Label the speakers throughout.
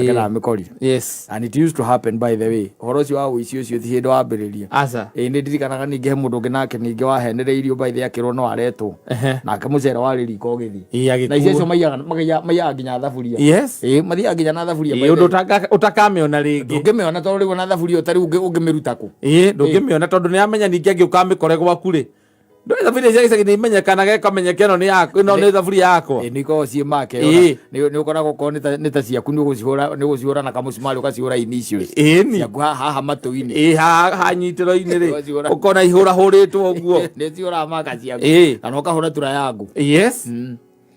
Speaker 1: kana mikori.
Speaker 2: Yes.
Speaker 1: And it used to happen by the way. Horosi wa uicio cio thi ndo ambiriria.
Speaker 2: Asa.
Speaker 1: Ni ndirikanaga ninge mundu nginake ninge wahenereirio by the akiro no aretwo. Na akamucera wari riko githi. Na icio maiyaga nginya thaburia.
Speaker 2: Yes.
Speaker 1: Mathiaga nginya na thaburia.
Speaker 2: Undu utakameona ringi.
Speaker 1: Ungimeona tondu riu na thaburia utari ungimiruta ku.
Speaker 2: Ndungimeona tondu ni amenya ninge ngiuka mikore gwaku ri. Ndo thaburia cia gicagi ni imenyekana gekamenyekeno ni yako no ni thaburia yako.
Speaker 1: Niko cie make ni ukoragwo ko ni ta ciaku ni gucihura na kamucimari ukacihura initial.
Speaker 2: Ni
Speaker 1: haha matu-ini.
Speaker 2: Ha nyitiro-ini ri ukona ihura huritwo guo.
Speaker 1: Ni ciura maka ciaku. Na ukahura tura yangu.
Speaker 2: Yes.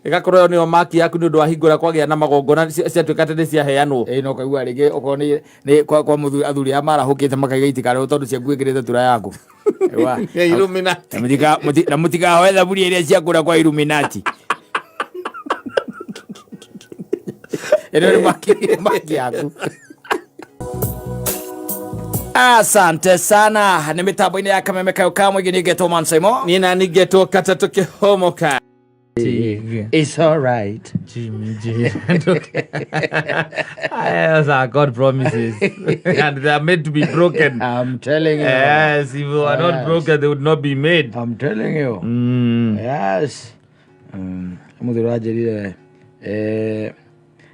Speaker 2: Igakorwo ni o maki yaku ni undu wa hingura kwagia na magongona ciatuikate ni ciaheanwo.
Speaker 1: No kaigua ringi ukorwo ni kwa muthu athuri amara hukite makaiga itikare tondu ciaku ikirite tura yangu.
Speaker 2: Illuminati.
Speaker 1: Na mutiga hoya thaburia iria ciakura kwa Illuminati. Eno ni maki yaku. Asante sana. Ni mitambo-ini ya Kameme Kayo Kamwe gini geto Mansaimo.
Speaker 2: Nina ni geto kata toke homoka.
Speaker 1: It's all right.
Speaker 2: Jimmy J. As our God promises. And they are made to be broken.
Speaker 1: I'm telling you.
Speaker 2: Yes, if they are not broken, they would not be made.
Speaker 1: I'm telling you. Yes. Mudurajiri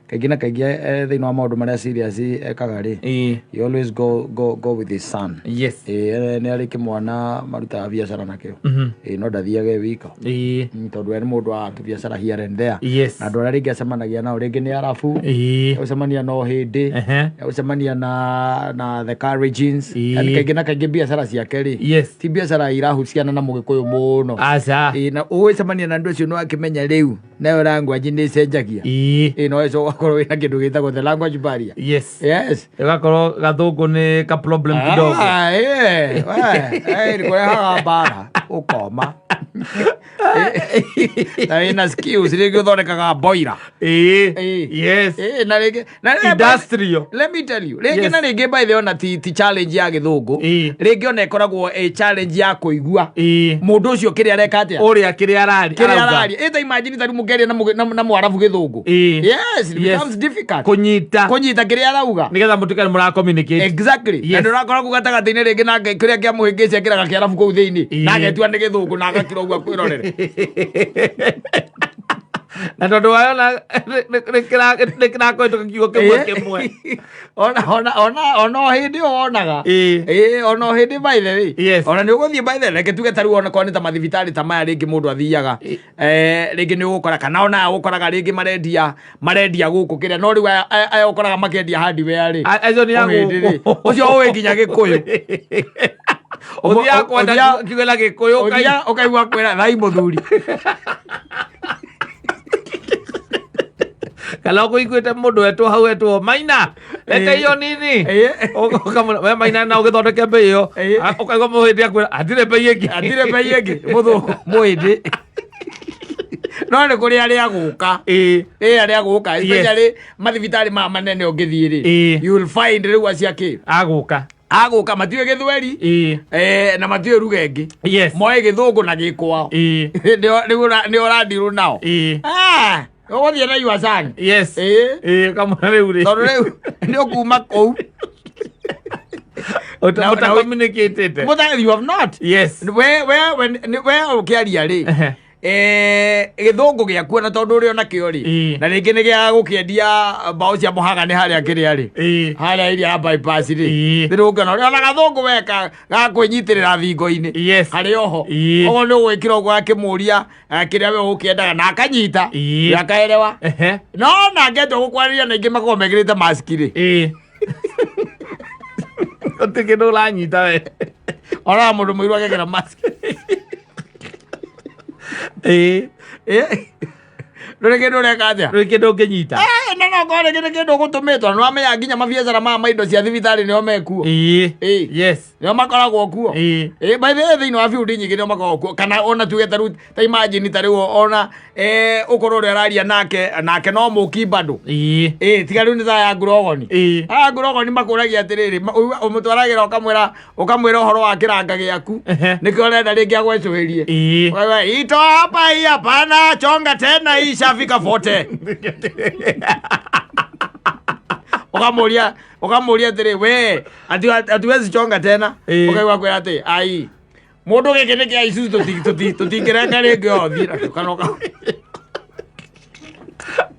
Speaker 1: kaigina kaigia thini wa maundu maria serious ekaga ri. You always go with his son.
Speaker 2: Yes.
Speaker 1: Ni ari kimwana maruta biashara nakio. No ndathiage wika. Tondu ni mundu wa biashara here and there.
Speaker 2: Yes.
Speaker 1: Na ndora ringi acemanagia nao ringi ni arafu. Ucemania no hindi. Ucemania na the Carriagins. Yani kaigina kaigi biashara ciake ri.
Speaker 2: Yes.
Speaker 1: Ti biashara irahuciana na mugikuyu muno.
Speaker 2: Asa.
Speaker 1: Na ucemania na ndu cio no akimenya riu nayo language ni cenjagia. No eso korwo ina kindu gitagwo the language barrier.
Speaker 2: Yes.
Speaker 1: Yes.
Speaker 2: Igakorwo gathungu ni ka problem kidogo.
Speaker 1: Ni kwa haga bara ukoma. Na ina skills ringi uthondekaga boira.
Speaker 2: Yes.
Speaker 1: Na ringi
Speaker 2: industrial.
Speaker 1: Let me tell you. Ringi na ringi by the ona ti challenge ya githungu. Ringi ona ikoragwo challenge ya kuigua. Mundu ucio kiri areka atia.
Speaker 2: Uria kiri arari.
Speaker 1: Eta imagine tari mugeria na mwarabu githungu. Yes, it becomes difficult. Kunyita kiri arauga.
Speaker 2: Nigetha mutukane mura communicate.
Speaker 1: Exactly. Na ndurakoragwo gatagati-ini ringi na kiria kia muhingicia kiraga kia arabu kuu thiini. Na getua ni githungu na agakira ugwa kwirorere.
Speaker 2: Na tondu wayo na nikira koito kiugo kimwe.
Speaker 1: Ona hindi onaga. Ona hindi by the way. Ona ni uguthie by the way reke tuge tari ona koni ta mathibitari ta maya ringi mundu athiaga. Ringi ni ugukora kana ona ukoraga ringi marendia guku kiria no riu aya ukoraga makendia hardware ri. Acio ni yagu. Ucio uwe nginya Gikuyu.
Speaker 2: Othia kwenda kigela Gikuyu
Speaker 1: ukaigua kwira thai muthuri.
Speaker 2: Kala uiguite mundu etwo hau etwo Maina reke iyo nini ukamuna we Maina na ugithondeke mbei iyo ukaigua muhindi akwira atire mbei ingi
Speaker 1: muthu muhindi no ni kuri ari aguka ari aguka especially mathibitari manene ungithie ri you will find riu aciaki aguka matiwe githweri na matiwe rugengi moe githungu na gikwao ni orandiru nao uguthie na your son.
Speaker 2: Yes. Kamuna riu ri
Speaker 1: tondu riu ni ukuma kou
Speaker 2: uta communicated
Speaker 1: but you have not.
Speaker 2: Yes.
Speaker 1: Where ukiaria ri githungu giaku na tondu uri ona kio ri na ringi ni gia gukiendia mbao cia muhaga ni haria kiria ri haria iria bypass ri thirungana uri ona gathungu weka ga kwinyitirira thingo-ini hari oho ogo ni gwikira ogo akimuria kiria we ukiendaga na akanyita akaerewa no na ngeto gukwariria na ingi makorwo megirite mask ri
Speaker 2: otikindu uranyita we
Speaker 1: ora mundu muiru agekira mask Rore kindu reka atia
Speaker 2: rore kindu nginyita
Speaker 1: no kore kindu gutumitwo no amenya nginya mabiacara ma maindo cia thibitari nio mekuo
Speaker 2: yes
Speaker 1: nio makoragwo kuo by the way thini wa field nyingi nio makoragwo kuo kana ona tuge taru ta imagine tari ona ukorwo uri araria nake no muki bado tiga riu ni tha ya ngurogoni ngurogoni makuragia atiriri umutwaragira ukamwira uhoro wa kiranga giaku nikio urenda ringi agwecuhirie wewe ito hapa hii hapana chonga tena hii shafika 40 ukamuria atiri we atiwezi chonga tena ukaigua kwira ati ai mundu giki ni kia Isuzu tutingirenga ringi othira kanoka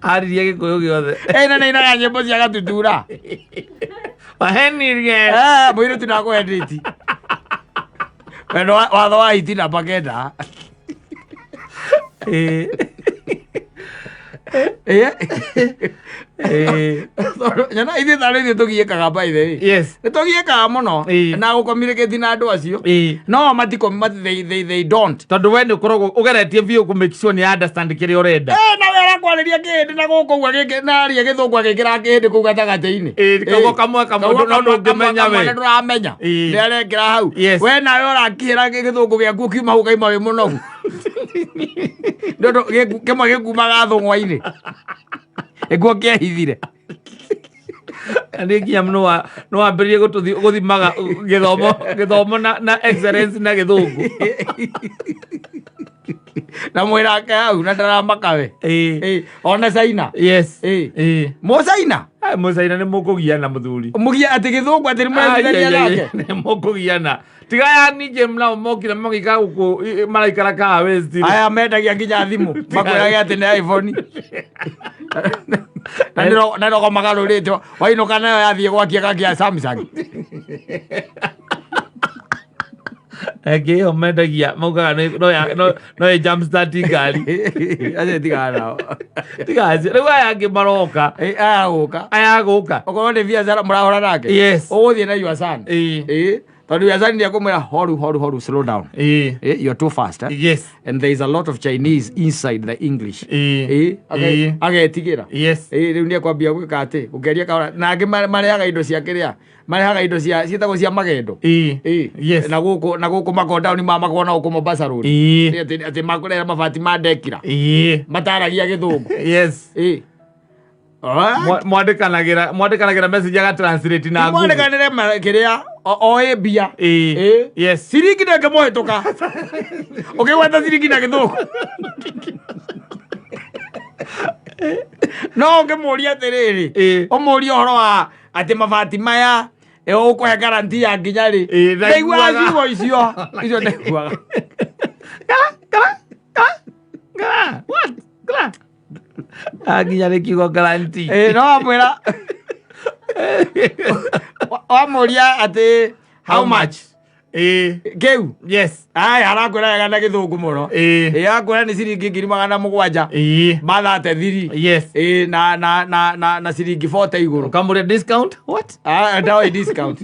Speaker 2: aririe gikuyu giothe
Speaker 1: na nainaga nyimbo cia gatutura
Speaker 2: wahenirie
Speaker 1: mwiri tunakwenditi wendo watho wa hiti na pakenda nyana ithe thare ithe tugiekaga by the way
Speaker 2: yes
Speaker 1: tugiekaga muno na gukommunicate na andu acio no they don't
Speaker 2: tondu we ni ukoragwo ugeretie biu ku make sure ni understand kiri urenda
Speaker 1: na we arakwariria kihindi na gukugwa giki na aria githungu agikira kihindi kuu gatagati-ini
Speaker 2: kago kamwe no ndungimenya we
Speaker 1: nduramenya ni arekira hau we nawe urakihira githungu giaku kiuma hau kaima wi munogu ndondo kimwe gikumaga thung'wa-ini iguo kiahithire
Speaker 2: ani nginya no ambĩrĩrie gũthimaga gĩthomo na excellence na gĩthũngũ
Speaker 1: na mwĩrake hau na ndaramaka we ona Caina
Speaker 2: yes
Speaker 1: Mũcaina
Speaker 2: Mũcaina nĩ mũkũgiana mũthuri
Speaker 1: mũgia atĩ gĩthũngũ atĩ nĩmũrethithania nake
Speaker 2: nĩ mũkũgiana tiga ya ninje mnao mokire magika gũkũ maraikara kaa west
Speaker 1: aya mendagia nginya thimũ makwĩrage atĩ nĩ iPhone na ndogo magarũrĩtwo wainũka nayo yathiĩ gwakia gakia Samsung
Speaker 2: ĩyo mendagia maugaga no jump start ngari
Speaker 1: acio tigana
Speaker 2: tigaci rĩu aya angĩ maroka aya gũka
Speaker 1: okorwo nĩ biacara mũrahũra nake
Speaker 2: yes
Speaker 1: ũgũthiĩ na your son tondu biacara nĩ akumwĩra horu slow down you're too fast
Speaker 2: yes
Speaker 1: and there is a lot of Chinese inside the English agetigĩra rĩu nĩ ekwambia gwĩka atĩ ũkeria kahora na angĩ marehaga indo cia kĩrĩa marehaga indo ciĩtagwo cia magendo na gũkũ makondaũni ma makorwo na gũkũ Mombasa road atĩ makũrehe mabati ma ndekira mataragia gĩthũngũ
Speaker 2: mwandĩkanagĩra message agatranslate na
Speaker 1: mwandikanire kiria oe mbia
Speaker 2: yes
Speaker 1: ciringi ndenge mũhĩtũka ũkĩgweta ciringi na gĩthũngũ no ũngĩmũria atĩrĩrĩ ũmũria ũhoro wa atĩ mabati maya ũkũhe garanti ya nginya rĩ ndaiguaga ciugo icio ndaiguaga
Speaker 2: nginya nĩ kiugo garanti
Speaker 1: no wamwĩra wamũria atĩ how much kĩu
Speaker 2: yes
Speaker 1: arakwĩra wega na gĩthũngũ mũno akwĩra nĩ ciringi 7,000 mathate thiri
Speaker 2: yes
Speaker 1: na ciringi 40 igũrũ
Speaker 2: ũkamũria discount what
Speaker 1: ndawa discount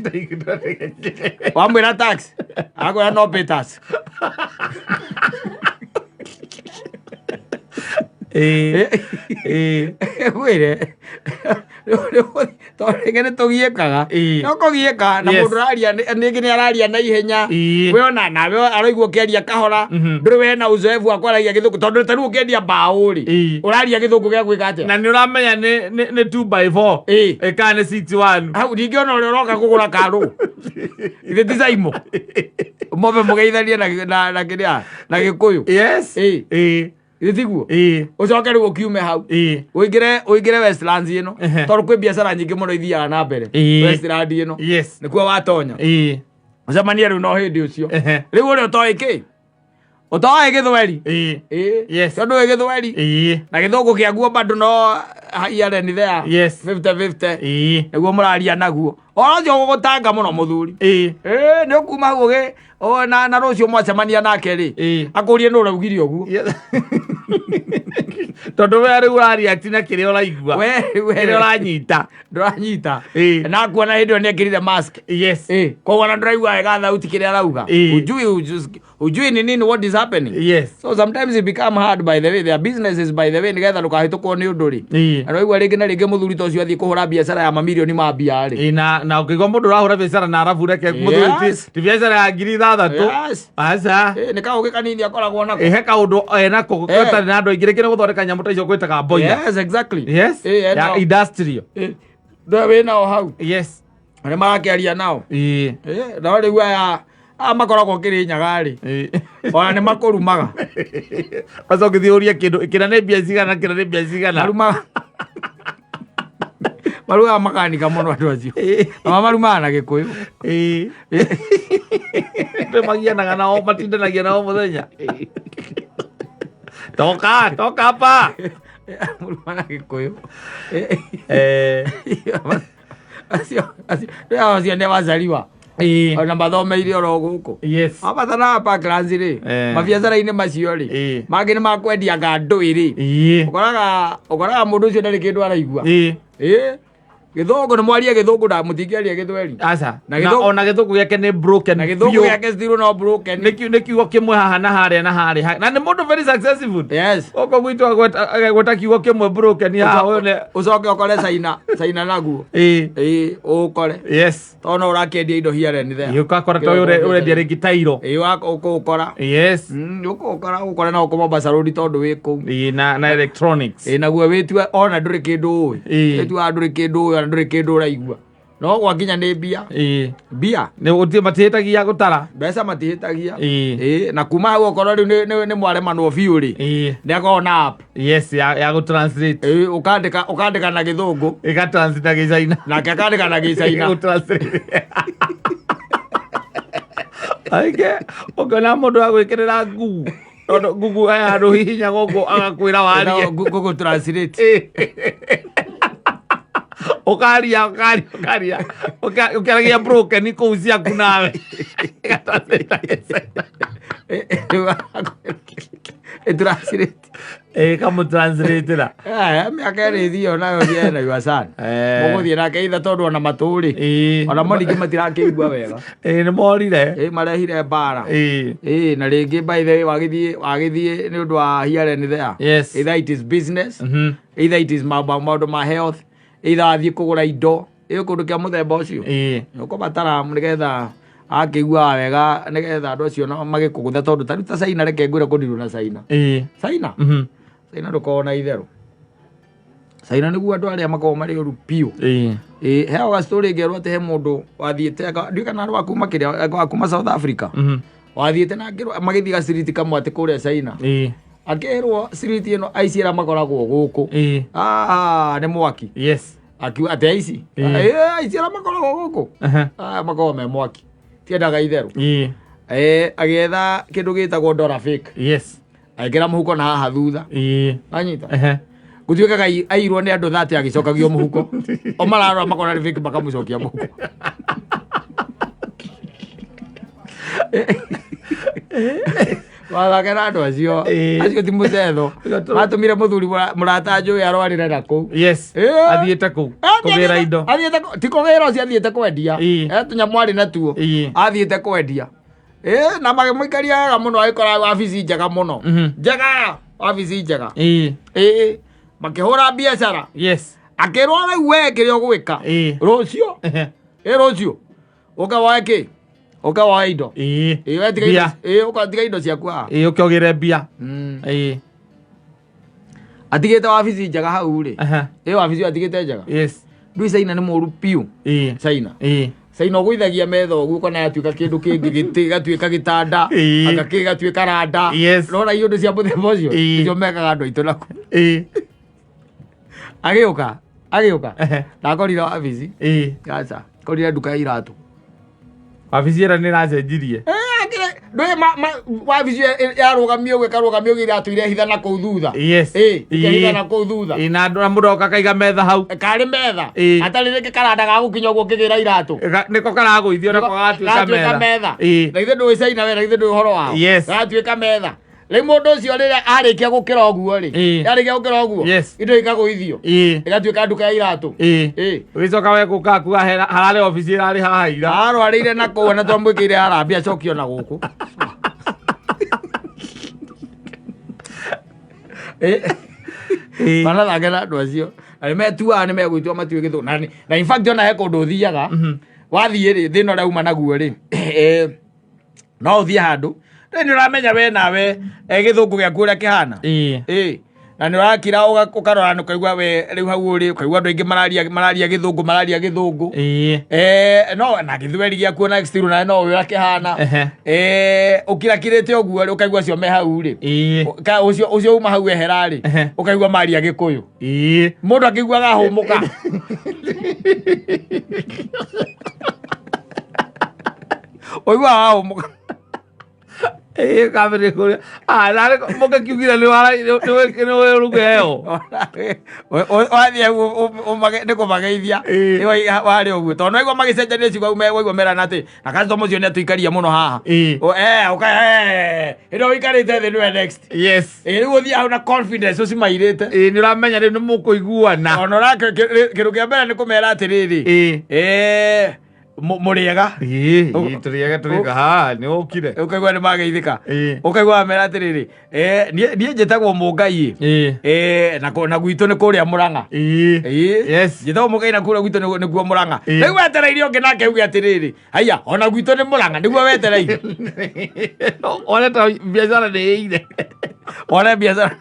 Speaker 1: wamwĩra tax akwĩra no pay tax gwĩre tondũ nĩ tũgiĩkaga no kũgiĩka na mũndũ ũraria nĩngĩ nĩ araria na ihenya we ona nawe araigua ũkĩaria kahora ndũrĩ we na uzoefu wa kwaragia gĩthũngũ tondũ tarĩu ũkĩendia mbaũ rĩ ũraria gĩthũngũ gĩa gwĩka atĩa
Speaker 2: na nĩ ũramenya nĩ 2x4 ĩkaa nĩ 6-1
Speaker 1: hau ningĩ ona ũrĩa ũroka kũgũra karũ ithe ti Caimo mobe mũgeithanie na kĩrĩa na Gĩkũyũ
Speaker 2: yes
Speaker 1: itiguo ucoke rĩu ũkiume hau ũingĩre Westlands ĩno tondũ kwĩ biacara nyingĩ mũno ithiaga na mbere Westland ĩno nĩkuo watonya ũcemanie rĩu no hĩndĩ ũcio rĩu ũrĩa ũtoĩ kĩ ũtoĩ Gĩthweri tondũ wĩ Gĩthweri na gĩthũngũ kĩaguo bado no here and there 50-50 nĩguo mũraria naguo ocio gũgũtanga mũno mũthuri nĩ ũkuma hau na rũciũ mwacemania nake rĩ akũrie nũ ũraugire ũguo
Speaker 2: tondũ we rĩu ũrareact na kĩrĩa ũraigua kĩrĩa ũranyita
Speaker 1: ndũranyita na kuona hĩndĩ ĩyo nĩ ekĩrire mask koguo na ndũraigua wega thauti kĩrĩa arauga ujui ni nini what is happening so sometimes it become hard by the way their businesses by the way nĩgetha ndũkahĩtũkwo nĩ ũndũ rĩ araigua rĩngĩ na rĩngĩ mũthuri ta ũcio athiĩ kũhũra biacara ya mamirioni ma mbia rĩ
Speaker 2: na ũkĩigua mũndũ ũrahũra biacara na arabu reke mũthuri ti biacara ya 6,000 aca
Speaker 1: nĩ kaũgĩ kanini akoragwo nako
Speaker 2: he kaũndũ enako gatarĩ na andũ aingĩ rĩngĩ nĩ gũthondeka nyamũ ta icio gwĩtaga boiler ya industrial
Speaker 1: ndũwe wĩnao hau nĩ marakĩaria nao nao rĩu aya makoragwo Kĩrĩnyaga rĩ ona nĩ makũrumaga
Speaker 2: ũgĩthiĩ ũrie kĩndũ kĩna nĩ mbia cigana kĩna nĩ mbia cigana
Speaker 1: arumaga maruga makanika muno andu acio marumaga na Gikuyu
Speaker 2: magianaga nao matindanagia nao muthenya toka pa
Speaker 1: marumaga na Gikuyu acio nä wacariwa ona mathomeire oro guku abatana apa class ri mabiacara-inĩ macio ri mangĩ nĩ makwendia ngandũ ri ũkoraga mũndũ ũcio ndarĩ kĩndũ araigua Githũngũ nĩ mwaria Githũngũ ndamũtingĩaria Gĩthweri
Speaker 2: aca na ona Gĩthũngũ gĩake nĩ broken
Speaker 1: na Gĩthũngũ gĩake still no broken
Speaker 2: nĩ kiugo kĩmwe haha na harĩa na nĩ mũndũ very successful ũko gwitũ agweta kiugo kĩmwe broken haha
Speaker 1: ũcoke ũkore Caina naguo ũkore tondũ no ũrakĩendia indo hiareni there
Speaker 2: ũkakora ta ũrendia rĩngĩ tairo
Speaker 1: ũkũkora ũkũkora no ũkũ Mombasa Road tondũ wĩ kũu
Speaker 2: na electronics
Speaker 1: naguo wĩtue ona ndũrĩ kĩndũ ũĩ wĩtue ndũrĩ kĩndũ ũĩ ndũrĩ kĩndũ ũraigua no gwakinya nĩ mbia
Speaker 2: nĩ gũtirĩ matihĩtagia gũtara
Speaker 1: mbeca matihĩtagia na kuma hau okorwo rĩu nĩ mwaremanwo biũ rĩ nĩ akorwo na app
Speaker 2: ya gũtranslate
Speaker 1: ũkandĩka na Gĩthũngũ
Speaker 2: ĩgatranslate na Gĩcaina
Speaker 1: nake akandĩka na Gĩcaina
Speaker 2: aingĩ ũkona mũndũ wa gwĩkĩrĩra Google aya handũ hihinya gũkũ agakwĩra warie
Speaker 1: Google Translate
Speaker 2: ukaria ukiaragia broken kũu ciaku nawe kamũtranslate ra
Speaker 1: mĩaka ĩrĩ thio nayo thiena yuacan mũgũthiĩ nake itha tondũ ona matũrĩ ona moningĩ matirakĩigua wega
Speaker 2: nĩ morire
Speaker 1: marehire mbara na rĩngĩ by the way wagĩthiĩ nĩ ũndũ wa hearing there either it is business either it is maũndũ ma health either athiĩ kũgũra indo kũndũ kĩa mũthemba ũcio ũkũbatara nĩgetha akĩigua wega nĩgetha andũ acio magĩkũgũtha tondũ tarĩu ta Caina reke ngwĩre kũndirwo na Caina ndũkoragwo na itherũ Caina nĩguo andũ arĩa makoragwo marĩ ũru biũ heaga story ngerwo atĩ he mũndũ wathiĩte ndiũ kana andũ akuma South Africa wathiĩte na magĩthiĩ gaciriti kamwe atĩ kũrĩa Caina akĩrwo ciriti ĩno aici arĩa makoragwo gũkũ nĩ mwaki akiuga atĩ aici arĩa makoragwo gũkũ makoragwo me mwaki tiendaga itherũ agĩetha kĩndũ gĩtagwo dollar fake agĩkĩra mũhuko na haha thutha anyita gũtuĩkaga airwo nĩ andũ 30 agĩcokagio mũhuko o mararora makona nĩ fake makamũcokia mũhuko wathakera andũ acio ti mũcetho matũmire mũthuri mũrata njũĩ arwarĩre na kũu
Speaker 2: athiĩte kũu kũgĩra indo
Speaker 1: ti kũgĩra ũcio athiĩte kwendia tũnyamũ arĩ natuo athiĩte kwendia na magĩmũikaria wega mũno agĩkora wabici njega mũno njega wabici njega makĩhũra biacara akĩrwo rĩu we kĩrĩa ũgwĩka rũciũ ũka woe kĩ ũka woe indo ũkatiga indo ciaku haha
Speaker 2: ũkĩogĩre mbia
Speaker 1: atigĩte wabici njega hau rĩ wabici ĩyo atigĩte njega rĩu Caina nĩ mũru piũ Caina ũgũithagia metha ũguo kana yatuĩka kĩndũ kĩngĩ gĩtĩ gatuĩka gĩtanda agakĩ gatuĩka randa rora indo cia mũthemba ũcio icio mekaga andũ aitũ naku agĩũka ndakorire wabici aca korire nduka ya iratũ
Speaker 2: wabici ĩra nĩ ĩracenjirie
Speaker 1: wabici yarũgamio gĩkarũgamio iratũ irehitha na kũu thutha ikehitha na kũu thutha
Speaker 2: na mũndũ oka kaiga metha hau
Speaker 1: karĩ metha atarĩ rĩngĩ karanda gagũkinya ũguo kĩgĩra iratũ
Speaker 2: nĩko karagũithio nako gatuĩka metha
Speaker 1: na ithe ndũĩ Caina we na ithe ndũĩ ũhoro wao gatuĩka metha rĩu mũndũ ũcio rĩrĩa arĩkia gũkĩra ũguo rĩ yarĩkia gũkĩra ũguo indo ikagũithio igatuĩka nduka ya iratũ
Speaker 2: ũgĩcoka we gũka kuga hararĩ obici ĩrarĩ haha ira
Speaker 1: arwarĩire na kũu na twamwĩkĩire harambĩ acokio na gũkũ manathagera andũ acio arĩ metuaga nĩ megũitua matuĩ Gĩthũngũ na in fact ona he kũndũ ũthiaga wathiĩ rĩ thĩna ũrĩa uma naguo rĩ no ũthiĩ handũ nĩ ũramenya we nawe Gĩthũngũ gĩaku ũrĩa kĩhana na nä rakira ukarora nä ukaigua we rä u hau å ukaigua andå aingä mararia gä thå ngå no na gä thweri gä akuo na still na no å kä hana å kirakä te å guo å kaigua cio me hau rä å cio uma hau eherarä å kaigua maria gä kå yå må ndå akä iguaga hå må ka å iguaga hå må ka
Speaker 2: kamere kule nare moka kiugira ni rugeo
Speaker 1: wathie niko mageithia wari uguo tondu naigua magicenjania ciugo waigua merana ati na customer cio ni atuikaria muno haha ino wikarite thi niwe next riu uthia hau na confidence ucimairite
Speaker 2: ni uramenya riu ni mukuiguana
Speaker 1: ona rake kindu kia mbere ni kumera atiriri muriega
Speaker 2: turiega ha ni ukire
Speaker 1: ukaigua ni mageithika ukaigua mera atiriri nie njitagwo Mungai na gwitu ni kuria Murang'a njitagwo Mungai na kuria gwitu ni kuo Murang'a riu wetereire ungi nake uge atiriri haya ona gwitu ni Murang'a niguo wetereire
Speaker 2: ona ta biashara ni ire
Speaker 1: ona biashara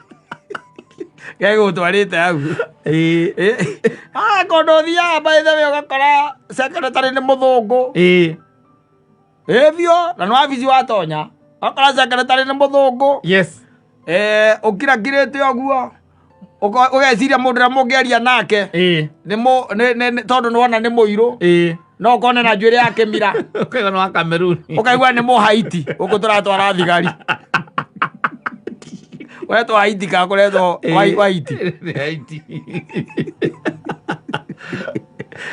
Speaker 1: gego twarite hau kondo thia baithe we ugakora secretary ni muthungu bio na no avici watonya akora secretary ni muthungu ukirakirite oguo ugeciria mundu ra mungeria nake tondu niwona ni muiru no kone na njuire yake mira
Speaker 2: ukaigua ni wa Cameroon
Speaker 1: ukaigua ni Muhaiti uko turatwara thigari weto Haiti ka kuretwo Haiti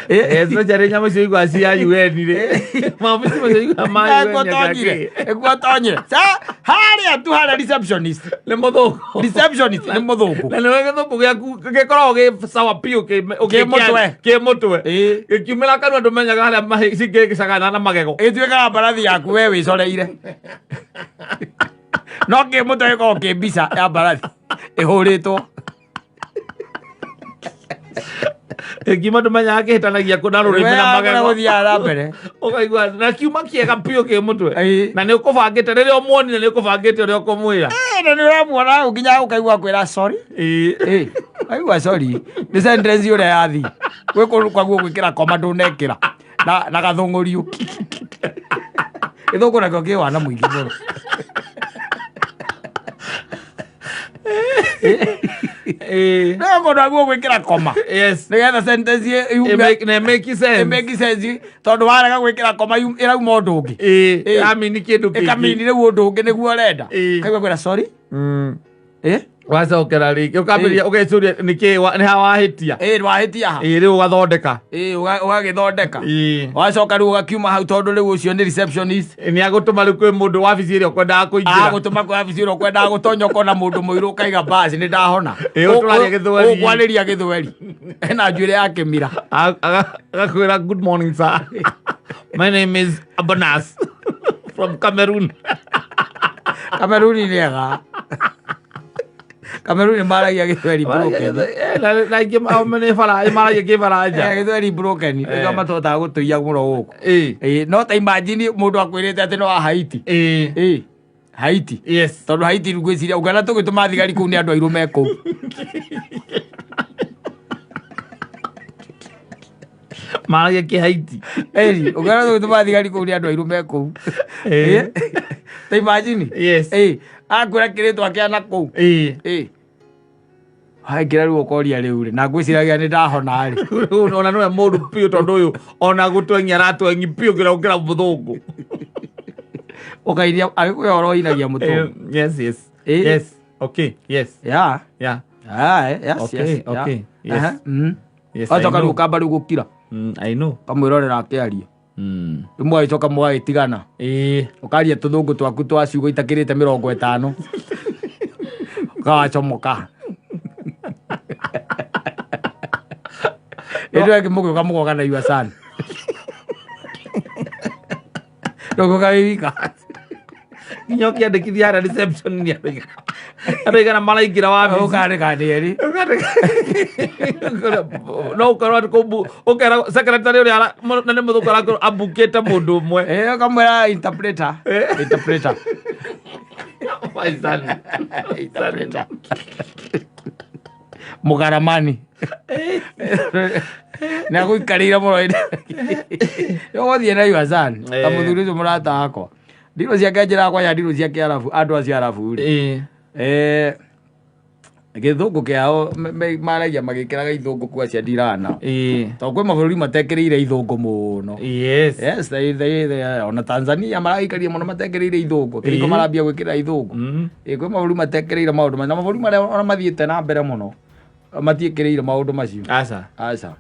Speaker 2: eso jare nyama cio igwa cia UN ri mamu cio igwa ma
Speaker 1: egwatonyire sa haria tu haria receptionist
Speaker 2: le motho
Speaker 1: receptionist ni muthungu
Speaker 2: na niwe githuku giaku gikoragwo gi sawa pio ke mutwe gikiumira kanua ndumenyaga haria mahingi gicagana na magego
Speaker 1: gituikaga mbarathi yaku we wicoreire no kä må tå gä kä mbica ya mbarathi ä hå rä two
Speaker 2: ngima ndå menyaga kä hä tanagia kå na rå rä na magego
Speaker 1: gå thiaga na mbere
Speaker 2: å kaigua na kiuma kä ega piå kä må twe na nä å kå bangä te rä rä a å muonire nä å kå bangä te å rä a å kå mwä ra
Speaker 1: na nä å ramuona å nginya å kaigua kwä ra aigua nä sentence å rä a yathi gwä kå kwaguo gwä kä ra koma ndå nekä ra na gathå ngå riå gä thå ngå nakio kä wana må ingä må nä guo gwä kä ra koma nä getha sentence make sense tondå warega gwä kä ra koma ä rauma å ndå ngä kamini rä u å ndå ngä nä guo renda kaigua kwä ra
Speaker 2: wacokera rĩngĩ ũkambĩrĩria ũgecuria nĩ ha wahĩtia
Speaker 1: wahĩtia ha
Speaker 2: rĩu ũgathondeka
Speaker 1: ũgagĩthondeka wacoka rĩu ũgakiuma hau tondũ rĩu ũcio nĩ receptionist
Speaker 2: nĩ agũtũma rĩu kwĩ mũndũ wabici ĩrĩa ũkwendaga kũingĩra
Speaker 1: agũtũma kwĩ wabici ĩrĩa ũkwendaga gũtonya ũkona mũndũ mũirũ ũkaiga basi nĩ ndahona ũkwarĩria gĩthweri ena njuĩrĩ ya kĩmira
Speaker 2: agakwĩra good morning sir my name is Abanas from Cameroon
Speaker 1: nĩ ega Cameroon maragia gĩthweri broken
Speaker 2: na ingĩ maragia kĩbaranja
Speaker 1: gĩthweri broken nĩguo matotaga gũtũia mũno gũkũ no ta imagine mũndũ akwĩrĩte atĩ no wa Haiti Haiti tondũ Haiti ngwĩciria ũngana tũgĩtũma thigari kũu nĩ andũ airũ me kũu
Speaker 2: maragia kĩ Haiti
Speaker 1: ũngana tũgĩtũma thigari kũu nĩ andũ airũ me kũu ta imagine akwĩra kĩrĩtwa kĩa na kũu haingĩra rĩu ũkoria rĩu rĩ na ngwĩciragia nĩ ndahona rĩ
Speaker 2: ona nĩwe mũndũ piũ tondũ ũyũ ona gũtwengi aratwengi piũ gũkĩra mũthũngũ
Speaker 1: ũkainia agĩkwĩra oroinagia mũthũngũ acoka rĩu ũkamba rĩu gũkira kamwĩrorera akĩaria rĩmwe agĩcoka mũgagĩtigana ũkaria tũthũngũ twaku twa ciugo itakĩrĩte 50 ũkawacomoka ĩndũ ĩngĩ mũgĩũka mũgoka na yua sana ndũgũka wĩwika
Speaker 2: nginya ũkĩandĩkithia harĩa reception nĩ andũ aigana maraingĩra wabici
Speaker 1: ũkandĩka nĩeri
Speaker 2: no ũkorwo ũkera secretary ũrĩa na nĩ mũthũku arakorwo abukĩte mũndũ ũmwe
Speaker 1: ũkamwĩra interpreter mugaramani na guikarira muno yo gothie na yuazani kamuthuri ucio murata wakwa ndiro ciake njira kwa ya ndiro ciake arabu andu acio arabu ri githungu kiao maragia magikiraga ithungu kwa cia ndirana to kwi mabũrũri matekereire ithungu muno yes they ona Tanzania maraikaria muno matekereire ithungu kiriko marambia gwikira ithungu kwi mabũrũri matekereire maundu na mabũrũri maria ona mathiete na mbere muno matiekereire maundu macio aca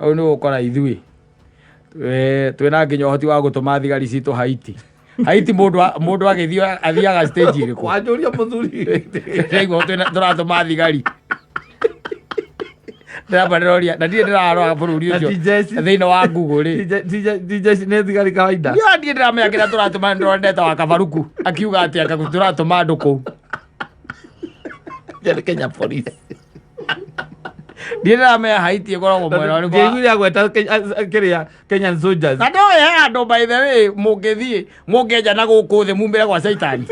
Speaker 1: au ni gukora ithui twina nginya uhoti wa gutuma thigari citu Haiti mundu agithio athiaga stage iriku wanjuria muthuri rego turatuma thigari ndirabaroria na ndire ndirarora bururi ucio thiini wa Google ri DJ ne thigari kawaida ya ndire ndiramenya kira turatuma ndondeta wa Kabaruku akiuga ati turatuma andu kuu Kenya police ndira me Haiti ikoragwo mwena ni ngiguire agweta Kenyan soldiers na ndoe andu by the way mungeja na guku the mumbira kwa Saitani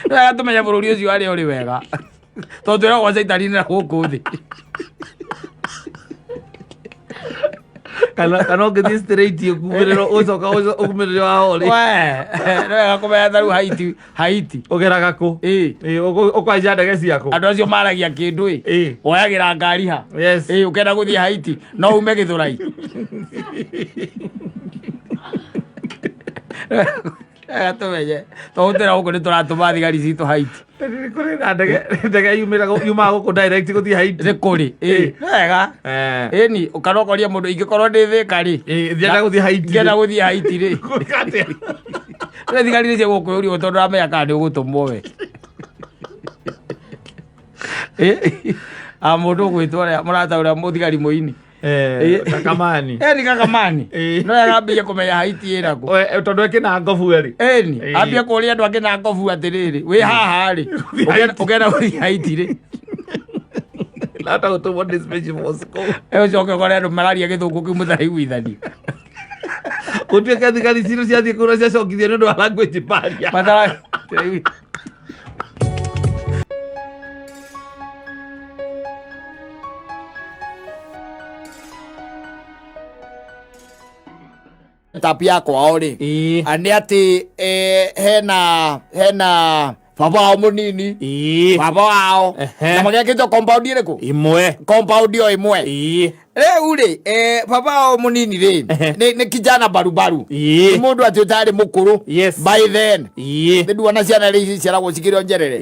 Speaker 1: na tumenya bururi ucio ari uri wega tondu era kwa Saitani na guku thi kana ngithi straight ukumiriro ucoka ukumiriro wa ori we kumenya tharu Haiti ugeraga ku ukwaija ndege ciaku andu acio maragia kindu woyagira ngari ha ukenda guthie Haiti no ume Githurai tumenye tuhutira guku ni turatuma thigari citu Haiti kuri na ndege yumaga guku direct guthie Haiti ni kuri wega ni ukanokoria mundu ingikorwo ndi thika ri thienda guthie Haiti ri ni thigari ni cia gukuyurio tondu ramenya kana ni ugutumwo we mundu gwitwo ria murata uria muthigari muini Kakamani ni Kakamani no yagambia kumenya Haiti iraku tondu ekina ngobu eri ni ambia kuria andu akina ngobu atiriri wi haha ri ukenda guthie Haiti ri lata gutumwo dispatch Moscow ucoke kore andu mararia githungu kiu mutaraiguithania utuike thigari ciru ciathie kura ciacokithie ni undu wa language barrier tapia kwao ri ani ati hena baba wao munini baba wao na magiakitwo compound iriku imwe compound yo imwe riu ri baba wao munini ri ni kijana barubaru ni mundu ati utari mukuru by then ndu wana ciana ri ciaragwo cikirio njerere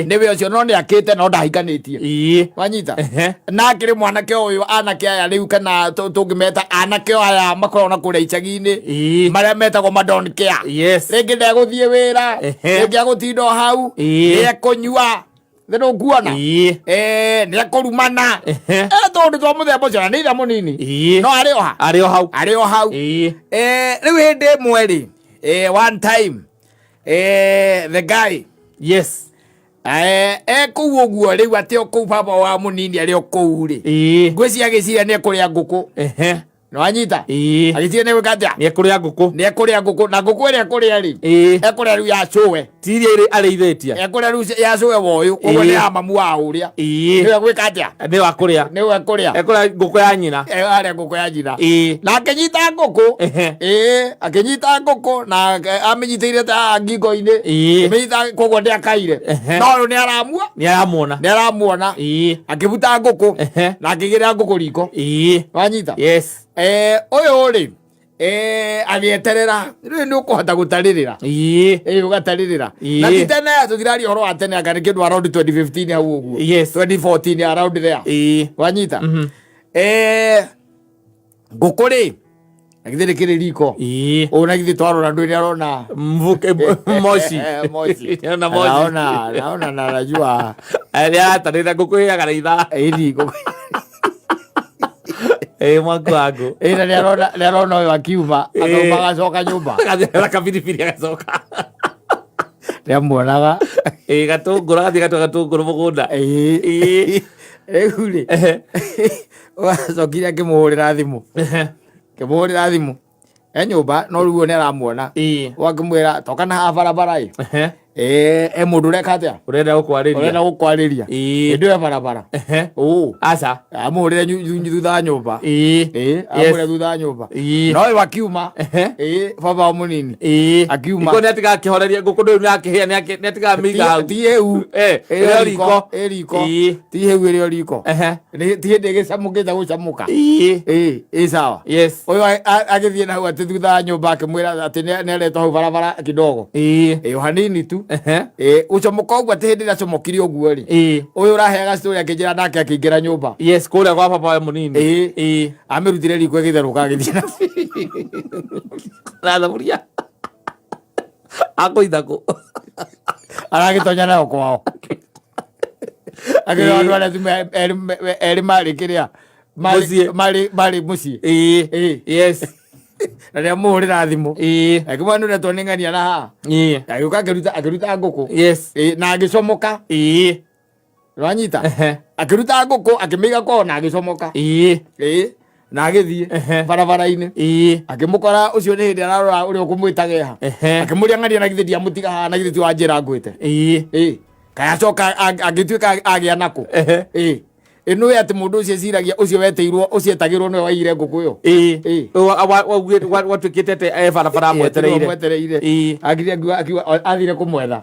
Speaker 1: niwe ucio no ni akite no ndahikanitie wanyita na akiri mwanake uyu anake aya riu kana tungimeta anake aya makorwo na kuria icagi-ini maria metagwo madon care ringi ndeguthie wira ringi agutindo hau ekunyua thero nguona ni akurumana tondu twa muthemba ucio ni ira munini no ari o hau riu hindi imwe ri one time the guy kuu uguo riu ati o kuu baba wa munini ari o kuu ri ngwiciria giciria ni ekuria nguku no anyita agiciria ni gwikatia ni ekuria nguku na nguku iri ekuria ri ekuria riu ya cowe tiria iri areithitia ekuria riu ya cowe woyu koguo ni ya mamu wa uria niwe gwikatia ni wa kuria ekuria nguku ya nyina aria nguku ya nyina na akinyita nguku na amenyitire ta ngingo-ini amenyita koguo ndi akaire no ni aramuona akibuta nguku na akigirira nguku riko wanyita uyu ri agieterera riu ni ukuhota gutaririra ugataririra na ti tene tutirari horo wa tene anga ni kindu around 2015 hau uguo 2014 around there wanyita nguku ri agithire kiri riko una githi twarora ndu ni arona mvuke moshi naona na rajua aria tarira nguku ya garaitha nguku mwaku wangu na arona uyu akiuma athoma agacoka nyumba kabiribiri agacoka niamuonaga gatunguru agathie gatua gatunguru mugunda riu ri acokire akimuhurira thimu nyumba no riu ni aramuona wakimwira toka na barabara Mundu reka atia
Speaker 2: urenda
Speaker 1: gukwarĩria ndio barabara
Speaker 2: aca
Speaker 1: amurire thutha nyumba amurire thutha nyumba no wakiuma baba munini akiuma
Speaker 2: iko netiga kihoreria nguku ndu nakihia netiga miga hau
Speaker 1: tieu
Speaker 2: riko
Speaker 1: tieu ĩrĩa riko ti ndege samukĩte gucamuka sawa uyu agithie na hau ati thutha nyumba akimwira ati nĩaretwo hau barabara kidogo hanini tu ucomoka uguo ati hindi ndacomokire uguo ri uyu uraheaga story akĩnjĩra nake akĩingĩra nyumba
Speaker 2: kuria kwa baba munini
Speaker 1: amirutire riko gĩtherũka agĩthiĩ
Speaker 2: na thaburia akũitha kũ
Speaker 1: aragĩtonya nayo kwao agĩra andũ arĩa erĩ marĩ kĩrĩa marĩ mũciĩ na nĩ amũhũrĩra thimũ akĩmwĩra nĩũretwo nĩ ng'ania na haha agĩũka akĩruta ngũkũ na agĩcomoka rwanyita akĩruta ngũkũ akĩmĩiga kwao na agĩcomoka na agĩthiĩ barabara-inĩ akĩmũkora ũcio nĩ hĩndĩ ararora ũrĩa ũkũmwĩtageha akĩmũria ng'ania na githĩ ndiamũtiga haha na githĩ ti wa njĩra ngwĩte kayacoka agĩtuĩka agĩa nakũ nĩwe atĩ mũndũ ũcio eciragia ũcio weteirwo ũcio etagĩrwo nĩwe waiyire ngũkũ ĩyo
Speaker 2: watuĩkĩte ate barabara mwetereire
Speaker 1: akiuga athire kũmwetha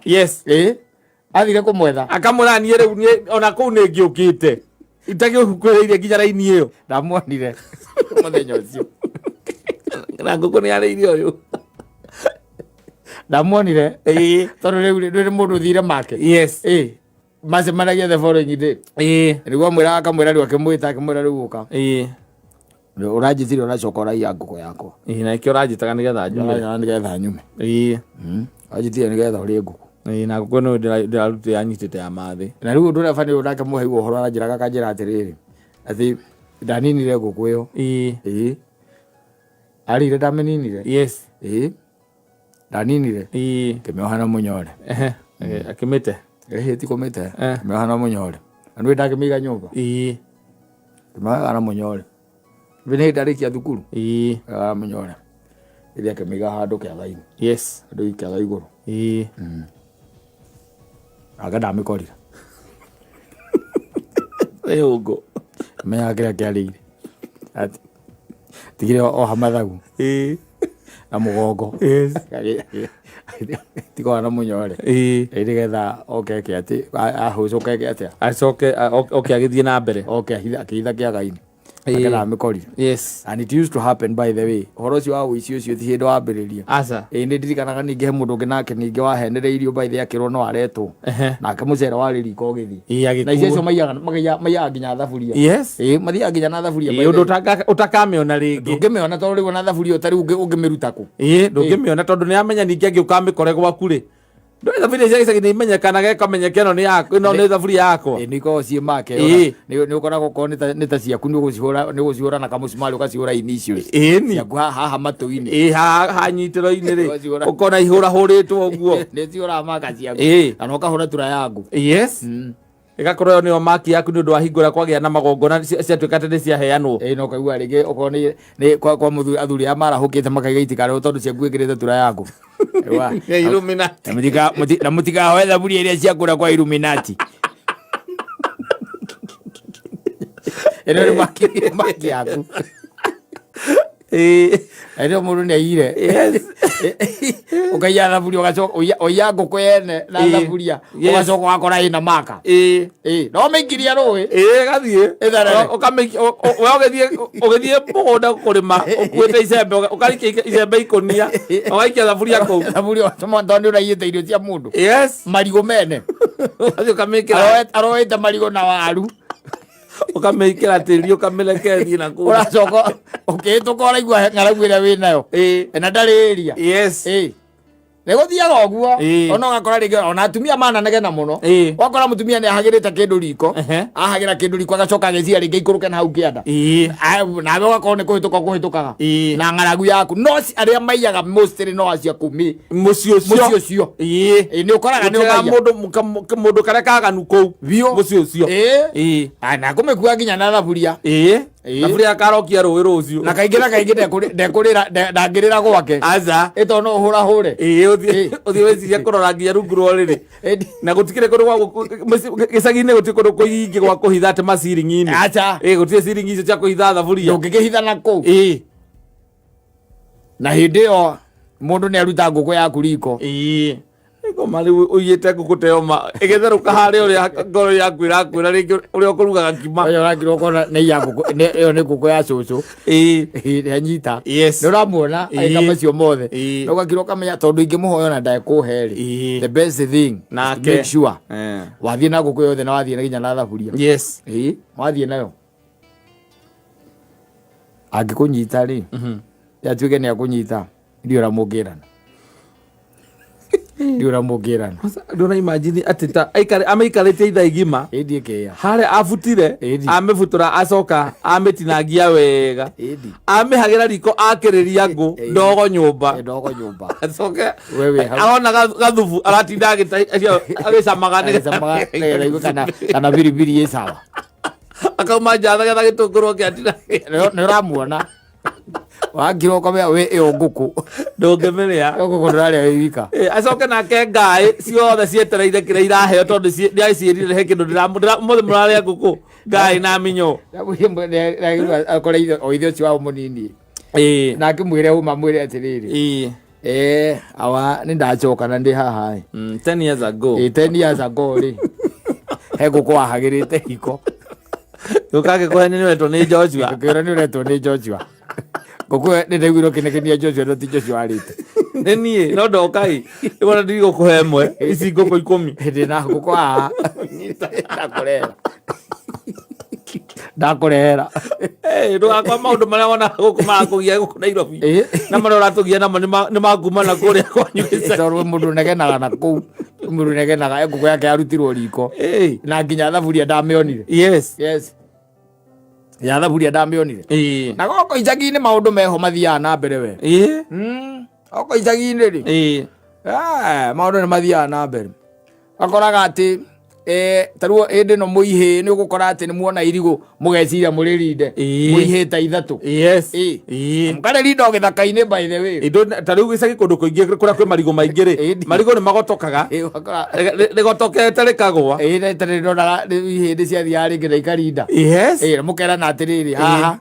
Speaker 1: athire kũmwetha
Speaker 2: akamwĩra niĩ rĩu ona kũu nĩ ngĩũkĩte itagĩkuhĩrĩirie nginya raini ĩyo
Speaker 1: ndamuonire mũthenya ũcio
Speaker 2: na ngũkũ nĩ yarĩirie ũyũ
Speaker 1: ndamuonire tondũ rĩu nĩ mũndũ thire make macemanagia the following day nĩguo mwĩra akamwĩra rĩu akĩmwĩta akĩmwĩra rĩu ũka ũranjĩtire ũracoka ũraiya ngũkũ yakwa
Speaker 2: na kĩo ũranjĩtaga
Speaker 1: nĩgetha nyume wanjĩtire nĩgetha ũrĩe ngũkũ
Speaker 2: na ngũkũ no ndĩrarutire anyitĩte ya mathĩ
Speaker 1: na rĩu ũndũ ũrĩa bani ũnake mũheigwo ũhoro aranjĩraga akanjĩra atĩrĩrĩ atĩ ndaninire ngũkũ ĩyo arĩire ndamĩninire ndaninire ngĩmĩoha na mũnyore
Speaker 2: akĩmĩte
Speaker 1: ti kũmĩte ngĩmĩoha na mũnyore na nĩwe ndakĩmĩiga nyũmba ngĩmĩoha na mũnyore nĩ ndarĩkia thukuru na mũnyore ĩrĩa akĩmĩiga handũ kĩatha-inĩ handũ kĩatha igũrũ aka ndamĩkorire
Speaker 2: ũngũ
Speaker 1: menyaga kĩrĩa kĩarĩire tigire oha mathagu na mũgongo tigoa na mũnyore nĩgetha okeke atĩ ahũcũkeke atĩa
Speaker 2: acoke agĩthiĩ na mbere
Speaker 1: akĩhitha kĩaga-inĩ ndamĩkorire and it used to happen by the way ũhoro ũcio wa ũici ũcio ti hĩndĩ wambĩrĩria nĩ ndirikanaga ningĩ he mũndũ ũngĩ nake ningĩ wahenereirio by the akĩrwo no aretwo nake mũcere warĩ riko ũgĩthiĩ na icio maiyaga nginya thaburia mathiaga nginya na thaburia
Speaker 2: ũndũ ũtakamĩona rĩngĩ
Speaker 1: ndũngĩmĩona tondũ rĩu na thaburia ũtarĩ ũngĩmĩruta kũ
Speaker 2: ndũngĩmĩona tondũ nĩ amenya ningĩ angĩũka mĩkore gwaku rĩ ndũĩ thaburia cia gĩcagi nĩ imenyekanaga ĩkamenyeka ĩno nĩ thaburia yakwa
Speaker 1: nĩ ikoragwo ciĩ make nĩ ũkoragwo korwo nĩ ta ciaku nĩ ũgũcihũra na kamũcumarĩ ũgacihũra ini icio ciaku haha matũ-inĩ
Speaker 2: haha nyitĩro-inĩ rĩ ũkona ihũrahũrĩtwo ũguo
Speaker 1: nĩ ciũraga maka ciaku kana ũkahũra tura yangu
Speaker 2: ĩgakorwo ĩyo nĩyo maki yaku nĩ ũndũ wa hingũra kwagĩa na magongona ciatuĩka atĩ nĩ ciaheanwo
Speaker 1: no kaigua rĩngĩ okorwo nĩ kwa athuri aya marahũkĩte makaiga itikarĩo tondũ ciaku ĩkĩrĩte tura yaku na mũtikahoe thaburia iria ciakũra kwa Illuminati ĩno nĩ maki yaku ndio mũndũ nĩ aiyire ũkaiya thaburia ũgacoka ũiya ngũkũ yene na thaburia ũgacoka ũgakora ĩna maka no mĩingiria rũĩ
Speaker 2: gathiĩ ũgĩthiĩ mũgũnda kũrĩma ũkuĩte icembe ũkarikia icembe ikũnia ũgaikia thaburia kũu
Speaker 1: tondũ nĩ ũraiyĩte irio cia mũndũ marigũ mene aroĩte marigũ na waru
Speaker 2: ũkamĩkĩra tĩri ũkamĩrekeria na kũu
Speaker 1: ũracoka ũkĩhĩtũka ũraigua ng'aragu ĩrĩa wĩnayo na ndarĩ ĩria nĩ gũthiaga ũguo ona ũgakora rĩngĩ ona atumia mananegena mũno wakora mũtumia nĩ ahagĩrĩte kĩndũ riko ahagĩra kĩndũ riko agacoka agĩciria rĩngĩ ikũrũke na hau kĩanda nawe ũgakorwo nĩ kũhĩtũkaga na ng'aragu yaku no arĩa maiyaga mostly no acia kumi
Speaker 2: mũciĩ ũcio
Speaker 1: nĩ ũkoraga
Speaker 2: mũndũ karĩa kaganu kũu mũciĩ ũcio
Speaker 1: na kũmĩkua nginya na thaburia
Speaker 2: thaburia akarokia rũĩ rũciũ
Speaker 1: na kaingĩ ndangĩrĩra gwake
Speaker 2: aca
Speaker 1: ĩto no hũre
Speaker 2: ũthiĩ wĩciria kũrora nginya rungu rwa rĩrĩ na gũtikĩrĩ kũndũ gĩcagi-inĩ gũtirĩ kũndũ kũingĩ gwa kũhitha atĩ maciringi-inĩ
Speaker 1: aca
Speaker 2: gũtirĩ ciringi icio cia kũhitha thaburia
Speaker 1: ndũngĩkĩhitha na kũu na hĩndĩ ĩyo mũndũ nĩ aruta ngũkũ yaku riko
Speaker 2: ngoma rĩu ũiyĩte ngũkũ ta ĩyo ĩgĩtherũka harĩa ũrĩa ngoro yaku ĩrakwĩra rĩngĩ ũrĩa ũkũrugaga ngima
Speaker 1: ũyũ ũrakĩrwo ũkona ĩyo nĩ ngũkũ ya cũcũ anyita nĩ ũramuona aika macio mothe na ũgakĩrwo ũkamenya tondũ ingĩmũhoya ona ndekũhe-rĩ the best thing make sure wathiĩ na ngũkũ yothe na wathiĩ na nginya na thaburia wathiĩ nayo angĩkũnyita-rĩ atuĩke nĩ akũnyita ndiũra mũngĩrana
Speaker 2: ndona imagine atĩ ta amĩikarĩtie ithaa igima harĩa abutire amĩbutura acoka amĩtinangia wega amĩhagĩra riko akĩrĩria ngũ ndogo nyũmba acoke arona gathubu aratinda agĩcamaga
Speaker 1: kana biribiri ĩ sawa
Speaker 2: akauma nja getha gĩtũngũrũ gĩatina
Speaker 1: nĩ ũramuona wakĩrwo ũkamenya wĩ ĩyo ngũkũ
Speaker 2: ndũngĩmĩrĩa
Speaker 1: ngũkũ ndũrarĩa wĩ wika
Speaker 2: acoke nake ngaĩ ciothe cietereire kĩrĩa iraheo tondũ nĩaciĩrire he kĩndũ mũthĩ mũrarĩa ngũkũ ngaĩ na mĩnyo
Speaker 1: akora o ithe ũcio wao mũnini na akĩmwĩre uma mwĩre atĩrĩrĩ awa nĩ ndacoka na ndĩ haha
Speaker 2: 10 years ago
Speaker 1: 10 years ago rĩ he ngũkũ wahagĩrĩte hiko
Speaker 2: ũkagĩkũhe nĩ ũretwo nĩ Joshua
Speaker 1: ũkĩra nĩ ũretwo nĩ Joshua ngũkũ nĩ ndaiguire ũkĩnekenia Joshua no ti Joshua arĩte
Speaker 2: nĩ niĩ no ndokai ĩwona ndigũkũhe ĩmwe ici ngũkũ 10
Speaker 1: hĩndĩ na ngũkũ haha ndakũrehera
Speaker 2: ndũgakwa maũndũ marĩa wona gũkũ marakũgia gũkũ Nairobi na marĩa ũratũgia namo nĩ makumana kũrĩa kwanyu
Speaker 1: tondũ mũndũ ũnegenaga na kũu mũndũ ũnegenaga ngũkũ yake yarutirwo riko na nginya thaburia ndamĩonire ya thaburia ndamĩonire na gũkũ icagi-inĩ maũndũ meho mathiaga na mbere we gũkũ icagi-inĩ rĩ maũndũ nĩ mathiaga na mbere gakoraga atĩ tarwo ĩndĩ no mũihĩ nĩ ũgũkora atĩ nĩ muona irigũ mũgeciria mũrĩ rinde mũihĩte ithatũ mũkarĩ rinda o gĩthaka-inĩ by the way
Speaker 2: ta rĩu gĩcagi kũndũ kũingĩ kũrĩa kwĩ marigũ maingĩ-rĩ marigũ nĩ magotokaga rĩgotokete rĩkagwa
Speaker 1: rĩronaga hĩndĩ ciathiaga rĩngĩ na ikarinda mũkerana atĩrĩrĩ haha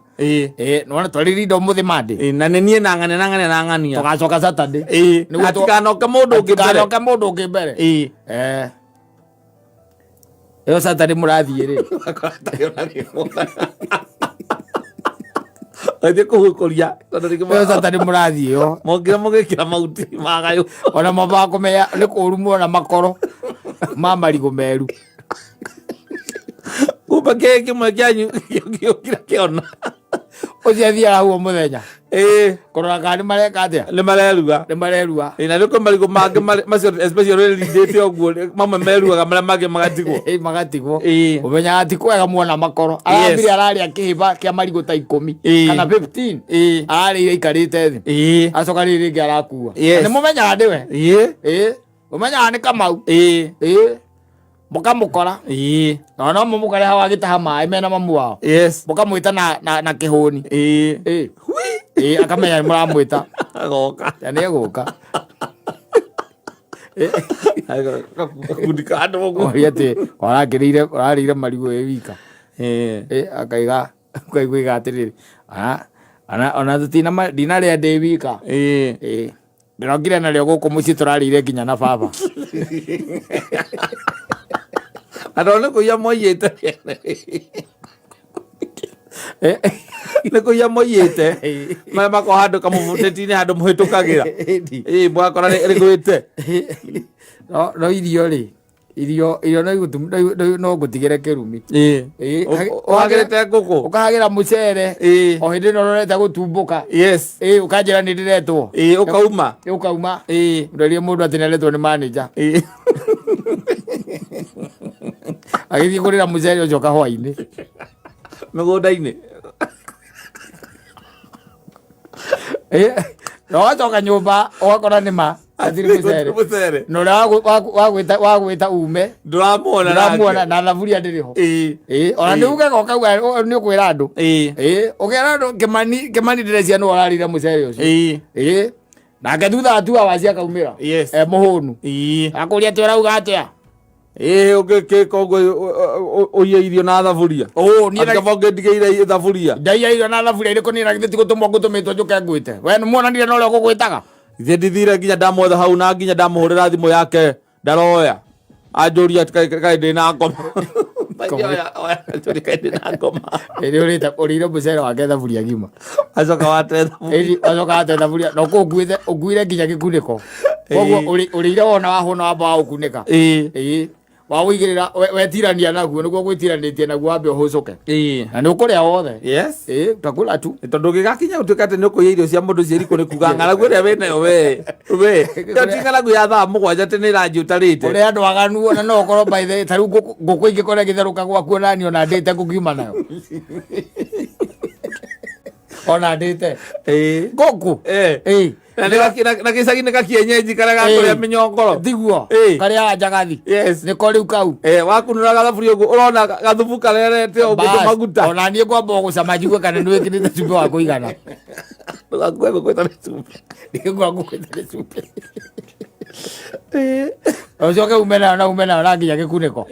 Speaker 1: nona twarĩ rinda ũmũthĩ Monday
Speaker 2: na nĩ niĩ nang'ania
Speaker 1: tũgacoka Saturday
Speaker 2: atikanoke mũndũ ũngĩ mbere
Speaker 1: ĩyo Saturday mũrathiĩ-rĩ
Speaker 2: athiĩ kũhũkũria
Speaker 1: ĩyo Saturday mũrathiĩ yo
Speaker 2: mongĩra mũgĩkĩra mahuti magayũ
Speaker 1: ona mamba kũmenya nĩ kũru muona makoro ma marigũ meru
Speaker 2: kumbe kĩĩ kĩmwe kĩanyu gĩũkira kĩona
Speaker 1: ũcio athiaga hau o mũthenya kũrora kana nĩ mareka atĩa
Speaker 2: nĩ marerua
Speaker 1: na
Speaker 2: nĩ kwĩ marigũ mangĩ macio especially ũrĩa rindĩte ũguo mamwe meruaga marĩa mangĩ
Speaker 1: magatigwo ũmenyaga ti kwega muona makoro arambire ararĩa kĩhĩba kĩa marigũ ta 10 kana 15 ararĩire ikarĩte thĩ acoka rĩrĩ rĩngĩ arakua nĩ mũmenyaga ndĩwe ũmenyaga nĩ Kamau mũkamũkora no mũmũkore hau agĩtaha maĩ mena mamu wao mũkamwĩta na kĩhũni akamenya nĩ mũramwĩta na nĩ egũka oria atĩ ũrarĩire marigũ wĩ wika akaigua atĩrĩrĩ ona ndinarĩa ndĩ wika ndĩrokire narĩo gũkũ mũciĩ tũrarĩire nginya na baba
Speaker 2: andũ nĩ kũiya moiyĩte nĩ kũiya moiyĩte marĩa mako handũ kamũbuteti-inĩ handũ mũhĩtũkagĩra mwakora rĩgwĩte
Speaker 1: no irio-rĩ irio no ngũtigĩre kĩrumi
Speaker 2: ũhagĩrĩte ngũkũ
Speaker 1: ũkahagĩra mũcere o hĩndĩ ĩno ũrorete gũtumbũka ũkanjĩra nĩ ndĩretwo ũkauma ndorie mũndũ atĩ nĩaretwo nĩ manager agĩthiĩ kũrĩra mũcere ũcio kahũa-inĩ
Speaker 2: mĩgũnda-inĩ
Speaker 1: na wacoka nyũmba ũgakora nĩma atiri mucere no wa gwita ume nduramuona na thaburia ndiriho ona ndiuga goka ni ukwira andu ukira andu Kimani ndirecia no ararire mucere ucio nake thutha atua wacia kaumira muhunu akuria ati urauga atia
Speaker 2: uye irio na thaburia akavoge ndigeire thaburia
Speaker 1: ndaiya irio na thaburia iriko nira githiti gutumwo ngutumitwo njuke ngwite we muonanire no rio gugwitaga
Speaker 2: ithe ndithire nginya ndamwetha hau na nginya ndamuhurira thimu yake ndaroya anjuria kai ndina ngoma
Speaker 1: urire mucere wake thaburia ngima
Speaker 2: acoka wate
Speaker 1: thaburia no nguire nginya gikuniko koguo urire wona wahona wamba wa gukunika wa wigirira wetirania naguo niguo gwitiranetie naguo wambe uhucuke na ni ukuria wothe utakula tu
Speaker 2: tondu gigakinya utukate ni ukuya irio cia mundu cieriku ni kuga ng'aragu ria winayo we ti ng'aragu ya thaa mugwanja ti ni rangi utarite
Speaker 1: uri andu aganu ona no ukorwo by the tariu nguku ingikora githeruka gwaku nani ona ndite ngukiuma nayo ona ndite nguku
Speaker 2: na gicagi nä gakienyenji karä gakå rä a mä nyongoro
Speaker 1: thiguo karä a njagathi nä ko rä u kau
Speaker 2: wakunå ra gathaburi å guo å rona gathubu karerete å gå maguta
Speaker 1: ona niä kwamba gå cama njigue kana nä wä kä rä te cumbä wa kå igana
Speaker 2: ngakue gå kwä tarä cumbä
Speaker 1: nä ngwa gå kwä tarä cumbä å coke umena na nginya gä kunä ko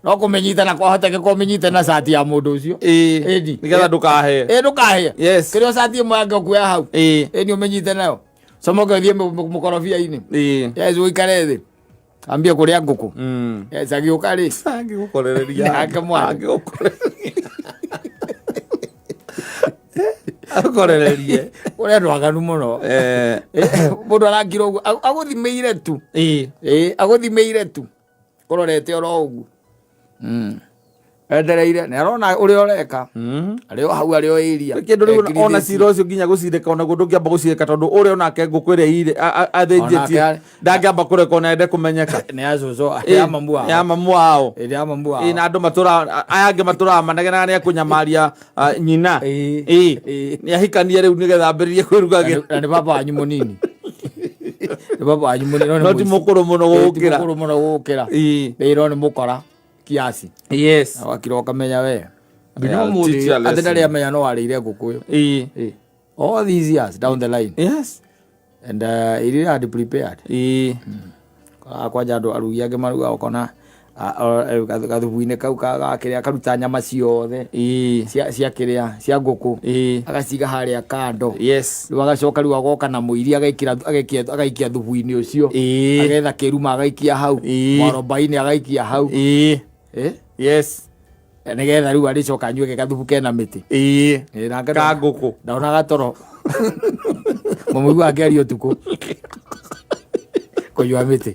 Speaker 1: no kå mä nyitana kwahoteke ko mä nyite na cati ya må ndå å cio
Speaker 2: nä getha ndå kahe
Speaker 1: ndå kahe kä rä o cati ä mwe yange å kuoya hau nä å mä nyite nayo comoke å thiä må korobia-inä å ikare thä ambie kå rä a ngå kå agä å ka rä
Speaker 2: angä gå korereria
Speaker 1: ake mwana
Speaker 2: akorererie
Speaker 1: å rä a ndwaganu må no må ndå arakira å guo agå thimä ire tu agå thimä ire tu kå rorete oro å guo endereire nä arona å rä a å reka arä o hau arä o iria
Speaker 2: kä ndå rä u ona cira å cio nginya gå cirä ka ona gå ndå ngä amba gå cirä ka tondå å rä a onake ngå kwä rä athä njä tie ndangä amba kå reka ona ende kå menyeka
Speaker 1: nä acå ya
Speaker 2: mamu wao na andå aya angä matå raga manegenaga nä akå nyamaria nyina nä ahikanie rä u nä getha ambä rä rie kwä rugagä
Speaker 1: na nä baba wanyu må nini
Speaker 2: no ti må kå rå må no gå gå kä ra
Speaker 1: rä ro nä må kora kiasi wakira ukamenya we atä ndarä amenya no warä ire ngå kå ä all these years down the line and it had prepared kwanja andå arugi angä maruga ukona gathubu-inä kau gakä karuta nyama ciothe cia kä rä a cia ngå kå agaciga harä a kando rä u agacoka rä u agoka na må iri agaikia thubu-inä å cio agetha kä ruma agaikia hau mwarobainä agaikia hau nä getha rä u arä coka nyuä gathubu kena mä tä
Speaker 2: ka ngå kå
Speaker 1: ndaona gatoro må igua ngä aria å tukå kå nyua mä tä